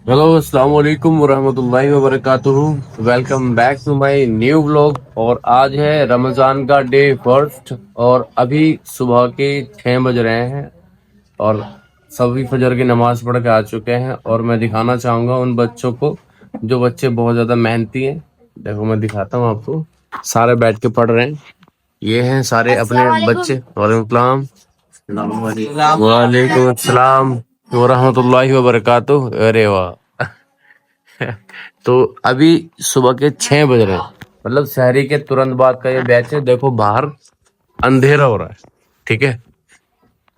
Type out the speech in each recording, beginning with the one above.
Hello अस्सलाम वालेकुम वरहमतुल्लाहि वबरकातुहू। Welcome back to my new vlog. और आज है रमज़ान का डे फर्स्ट और अभी सुबह के 6 बज रहे हैं और सभी फजर की नमाज पढ़ के आ चुके हैं। और मैं दिखाना चाहूँगा उन बच्चों को जो बच्चे बहुत ज़्यादा मेहनती हैं। देखो मैं दिखाता हूँ आपको, सारे बैठ के पढ़ रहे हैं। ये हैं सारे अपने बच्चे। वालेकुम सलाम। वालेकुम अस्सलाम वरहमतुल्लाहि वबरकातुहू। अरे वाह। तो अभी सुबह के 6 बज रहे हैं, मतलब शहरी के तुरंत बाद का ये बैच है। देखो बाहर अंधेरा हो रहा है, ठीक है।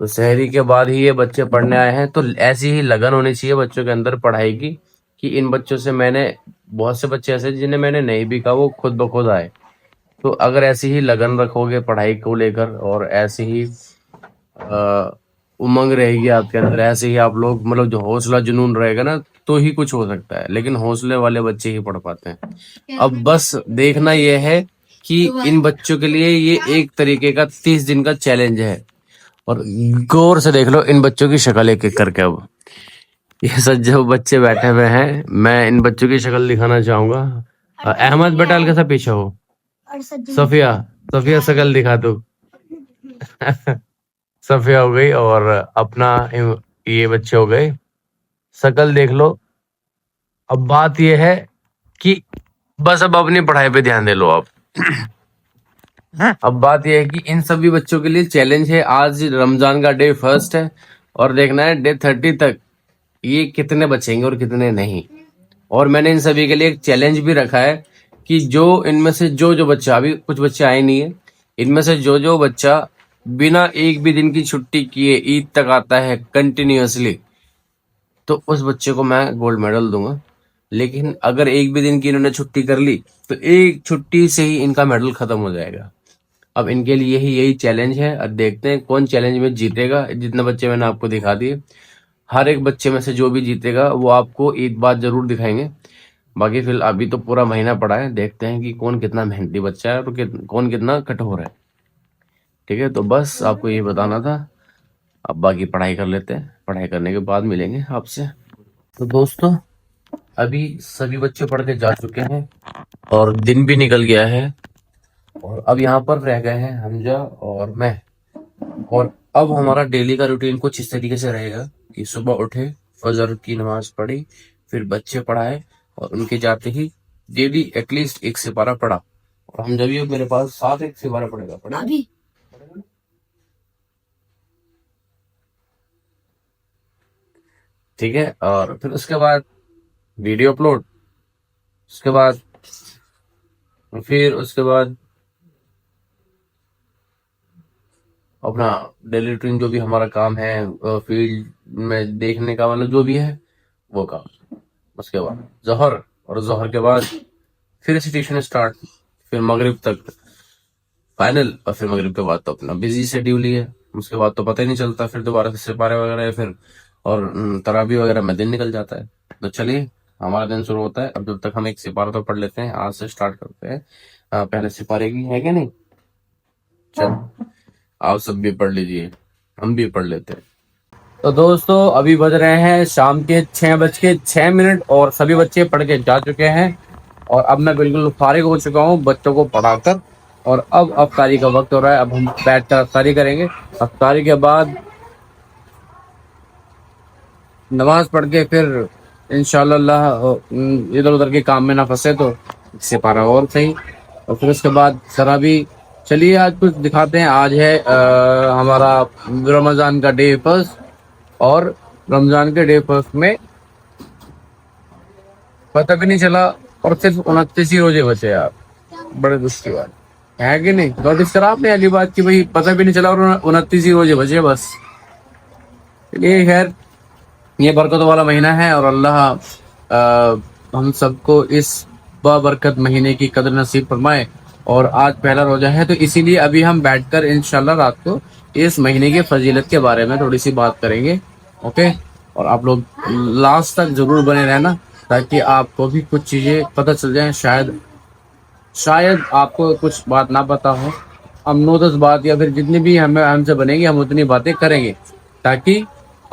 तो शहरी के बाद ही ये बच्चे पढ़ने आए हैं, तो ऐसी ही लगन होनी चाहिए बच्चों के अंदर पढ़ाई की कि इन बच्चों से मैंने, बहुत से बच्चे ऐसे जिन्हें मैंने नहीं भी कहा वो खुद ब खुद आए। तो अगर ऐसी ही लगन रखोगे पढ़ाई को लेकर और ऐसे ही उमंग रहेगी आपके अंदर, ऐसे ही आप लोग मतलब जो हौसला जुनून रहेगा ना, तो ही कुछ हो सकता है। लेकिन हौसले वाले बच्चे ही पढ़ पाते हैं। अब बस देखना यह है कि इन बच्चों के लिए ये एक तरीके का 30 दिन का चैलेंज है। और गौर से देख लो इन बच्चों की शक्ल एक एक करके। अब ये सब जो बच्चे बैठे हुए हैं, मैं इन बच्चों की शक्ल दिखाना चाहूंगा। अहमद बेटा हल्का सा पीछे हो। सफिया, सफिया शक्ल दिखा तू। सफिया हो गई और अपना ये बच्चे हो गए। शक्ल देख लो। अब बात ये है कि बस अब अपनी पढ़ाई पे ध्यान दे लो आप। अब बात यह है कि इन सभी बच्चों के लिए चैलेंज है। आज रमजान का डे फर्स्ट है और देखना है डे 30 तक ये कितने बचेंगे और कितने नहीं। और मैंने इन सभी के लिए एक चैलेंज भी रखा है कि जो इनमें से जो जो बच्चा, अभी कुछ बच्चे आए नहीं है, इनमें से जो जो बच्चा बिना एक भी दिन की छुट्टी किए ईद तक आता है कंटिन्यूअसली, तो उस बच्चे को मैं गोल्ड मेडल दूंगा। लेकिन अगर एक भी दिन की इन्होंने छुट्टी कर ली तो एक छुट्टी से ही इनका मेडल खत्म हो जाएगा। अब इनके लिए ही यही चैलेंज है। अब देखते हैं कौन चैलेंज में जीतेगा। जितने बच्चे मैंने आपको दिखा दिए, हर एक बच्चे में से जो भी जीतेगा वो आपको ईद बाद जरूर दिखाएंगे। बाकी फिर अभी तो पूरा महीना पड़ा है, देखते हैं कि कौन कितना मेहनती बच्चा है और कौन कितना कठोर है। ठीक है, तो बस आपको ये बताना था। अब बाकी पढ़ाई कर लेते हैं, पढ़ाई करने के बाद मिलेंगे आपसे। तो दोस्तों, अभी सभी बच्चे पढ़ के जा चुके हैं और दिन भी निकल गया है। और अब यहाँ पर रह गए हैं हमजा और मैं। और अब हमारा डेली का रूटीन कुछ इस तरीके से रहेगा कि सुबह उठे, फजर की नमाज पढ़ी, फिर बच्चे पढ़ाए और उनके जाते ही डेली एटलीस्ट एक सिपारा पढ़ा। और हम जब ये मेरे पास साथ एक सिपारा पढ़ेगा अभी, ठीक है। और फिर उसके बाद वीडियो अपलोड, उसके बाद फिर उसके बाद अपना डेली रूटीन जो भी हमारा काम है, फील्ड में देखने का मतलब जो भी है वो काम। उसके बाद जहर, और जहर के बाद फिर से ट्यूशन स्टार्ट, फिर मगरिब तक फाइनल, और फिर मगरिब के बाद तो अपना बिजी शेड्यूल ही है। उसके बाद तो पता ही नहीं चलता, फिर दोबारा से सिपारे वगैरह है फिर, और तराबी वगैरह में दिन निकल जाता है। तो चलिए, हमारा दिन शुरू होता है। अब जब तक हम एक सिपारा तो पढ़ लेते हैं, आज से स्टार्ट करते हैं। पहले सिपारे की है क्या नहीं, चल आप सब भी पढ़ लीजिए, हम भी पढ़ लेते हैं। तो दोस्तों, अभी बज रहे हैं शाम के 6:06 और सभी बच्चे पढ़ के जा चुके हैं। और अब मैं बिल्कुल फारिग हो चुका हूँ बच्चों को पढ़ाकर। और अब अफ्तारी का वक्त हो रहा है, अब हम बैठ कर अफ्तारी करेंगे। अफ्तारी के बाद नमाज पढ़ के फिर इंशाल्लाह इधर उधर के काम में ना फंसे तो सिपारा और सही। और फिर उसके बाद जरा भी, चलिए आज कुछ दिखाते हैं। आज है हमारा रमजान का डे फर्स्ट। और रमजान के डे फर्स्ट में पता भी नहीं चला और सिर्फ 29 ही रोजे बचे यार। बड़े दुख की बात है कि नहीं? नोटिस करा आपने अगली बात की, भाई पता भी नहीं चला और 29 ही रोजे बचे बस। चलिए खैर, ये बरकतों वाला महीना है और अल्लाह हम सबको इस बाबरकत महीने की कदर नसीब फरमाए। और आज पहला रोजा है, तो इसीलिए अभी हम बैठकर इंशाल्लाह रात को इस महीने की फजीलत के बारे में थोड़ी सी बात करेंगे। ओके, और आप लोग लास्ट तक जरूर बने रहना ताकि आपको भी कुछ चीजें पता चल जाए। शायद शायद आपको कुछ बात ना पता हो, हम नो 10 बात या फिर जितनी भी हमें हमसे बनेगी हम उतनी बातें करेंगे ताकि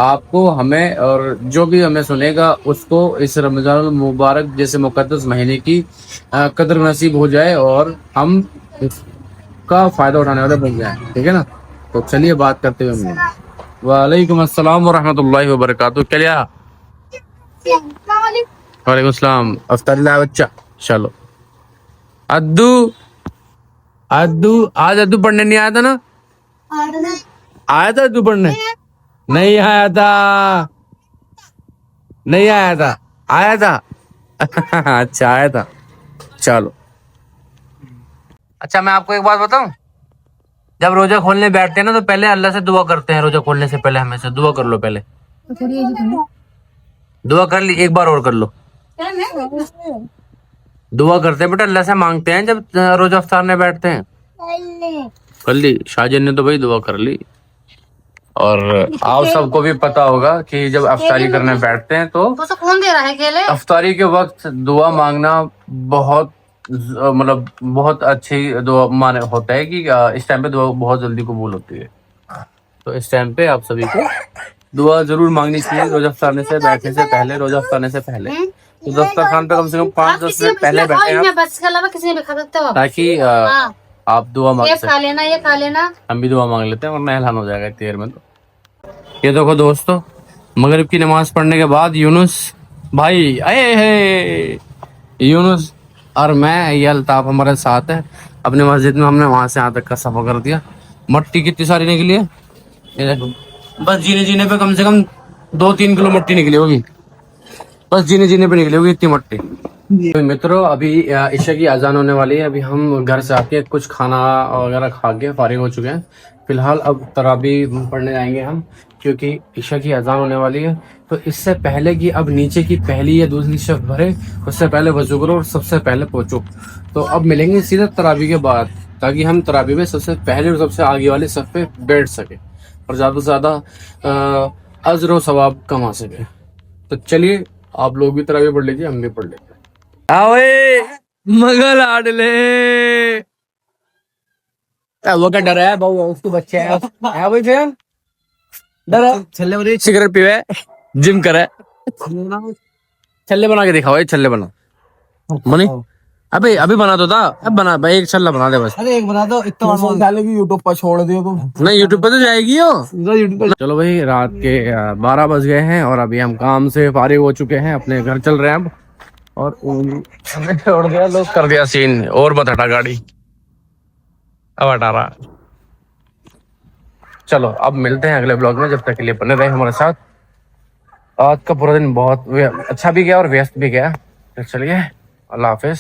आपको, हमें और जो भी हमें सुनेगा उसको इस रमजान मुबारक जैसे मुकद्दस महीने की कदर नसीब हो जाए और हम इसका फायदा उठाने वाले बन जाए, ठीक है ना। तो चलिए बात करते हुए मिलेंगे। वालेकुम अस्सलाम वरहमतुल्लाहि वबरकातुहू। क्या लिया? वालेकुम सलाम। अफ्तारी लाया बच्चा? चलो। अद्दू, अद्दू आज अद्दू पढ़ने नहीं आया था ना? आया था अद्दू पढ़ने? नहीं आया था, नहीं आया था, आया था। अच्छा आया था, चलो। अच्छा मैं आपको एक बात बताऊं, जब रोजा खोलने बैठते हैं ना तो पहले अल्लाह से दुआ करते हैं। रोजा खोलने से पहले हमेशा दुआ कर लो। पहले दुआ कर ली, एक बार और कर लो। दुआ करते हैं बेटा, अल्लाह से मांगते हैं जब रोजा अफ्तारने बैठते हैं। कर ली शाहजन ने तो भाई दुआ कर ली। और आप सबको भी पता होगा कि जब अफ्तारी करने बैठते हैं तो कौन दे रहा है केले? अफ्तारी के वक्त दुआ मांगना बहुत मतलब बहुत अच्छी दुआ माने होता है कि इस टाइम पे दुआ बहुत जल्दी कबूल होती है। तो इस टाइम पे आप सभी को दुआ जरूर मांगनी चाहिए रोजा अफ्तारने से बैठने से पहले। रोजा अफ्तारने से पहले तो दस्तरखान पे कम से कम 5-10 मिनट पहले बैठे आप, ताकि आप दुआ मांग सकते। खा लेना, ये खा लेना, हम भी दुआ मांग लेते हैं वरना ऐलान हो जाएगा इतनी देर में। तो ये देखो दोस्तों, मगरिब की नमाज पढ़ने के बाद यूनुस भाई आए है, यूनुस और मैं, ये अल्ताफ हमारे साथ है अपने मस्जिद में। हमने वहां से यहाँ तक का सफर कर दिया। मट्टी कितनी सारी निकली है, ये देखो। बस जीने जीने पे कम से कम 2-3 किलो मट्टी निकली होगी, बस जीने जीने पे निकली होगी इतनी मट्टी। तो मित्रों अभी ईशा की अजान होने वाली है। अभी हम घर से आके कुछ खाना वगैरह खा के फारिग हो चुके हैं। फिलहाल अब तराबी पढ़ने जाएंगे हम, क्योंकि ईशा की अजान होने वाली है। तो इससे पहले कि अब नीचे की पहली या दूसरी शफ भरे, उससे पहले वजू करो और सबसे पहले पहुंचो। तो अब मिलेंगे सीधा तराबी के बाद, ताकि हम तराबी में सबसे पहले और सबसे आगे वाले सफ पे बैठ सके और ज्यादा से ज्यादा अजर व सवाब कमा सके। तो चलिए आप लोग भी तराबी पढ़ लीजिए, हम भी पढ़ लेते हैं। आवे मगल आडले वो क्या डर है बहु, उसके बच्चे है भाई फिर डर छल्ले सिगरेट पीवे, जिम करे, छल्ले बना के दिखाओ। छल्ले बना मनी, अबे अभी बना दो था, अब बना भाई, एक छल्ला बना दे बस। अरे एक बना दो, इतना डालेगी यूट्यूब पर छोड़ दियो तुम। नहीं यूट्यूब पर तो जाएगी यूट्यूब। चलो भाई रात के 12 बज गए हैं और अभी हम काम से फारिग हो चुके हैं, अपने घर चल रहे हैं अब। और हमें छोड़ दिया, लोग कर दिया सीन और मत हटा गाड़ी, अब हटा रहा। चलो अब मिलते हैं अगले ब्लॉग में, जब तक के लिए बने रहे हमारे साथ। आज का पूरा दिन बहुत अच्छा भी गया और व्यस्त भी गया। तो चलिए अल्लाह हाफिज।